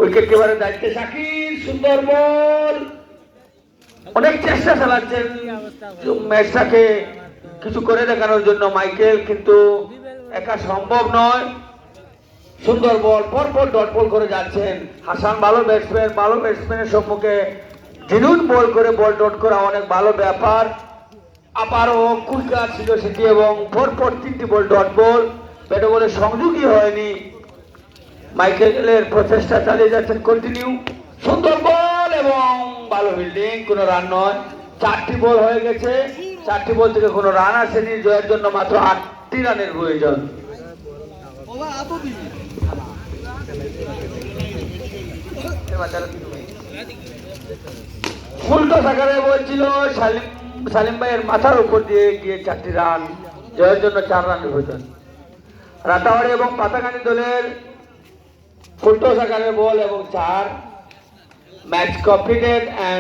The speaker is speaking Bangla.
উইকেট কিপারের দায়িত্বে শাকির, সুন্দর বল, অনেক চেষ্টা চালাচ্ছেন ম্যাচটাকে কিছু করে দেখানোর জন্য মাইকেল, কিন্তু একা সম্ভব নয়। সুন্দর বল, পরপর ডট বল করে যাচ্ছেন হাসান, ভালো ব্যাটসম্যানের সম্মুখে জিনুন বল করে বল ডট করা অনেক ভালো ব্যাপার। আবারও কুইকার ছিল সেটি এবং পরপর 3টি বল ডট বল, ব্যাটে বলে সংযোগই হয়নি। মাইকেলের প্রচেষ্টা চালিয়ে যাচ্ছেন কন্টিনিউ, সুন্দর বল এবং ভালো ফিল্ডিং, কোনো রান নয়। 4টি বল হয়ে গেছে, 4টি বল থেকে কোনো রান আসেনি, জয়ের জন্য মাত্র 8টি রানের প্রয়োজন। উল্টো সাকারে বলছিল সালিম ভাইয়ের মাথার উপর দিয়ে গিয়ে 4টি রান, জয়ের জন্য 4 রানের প্রয়োজন। রাতাবাড়ি এবং পাতাকানি দলের ফুলটো সাকারের বল এবং 4, ম্যাচ কমপ্লিটেড এন্ড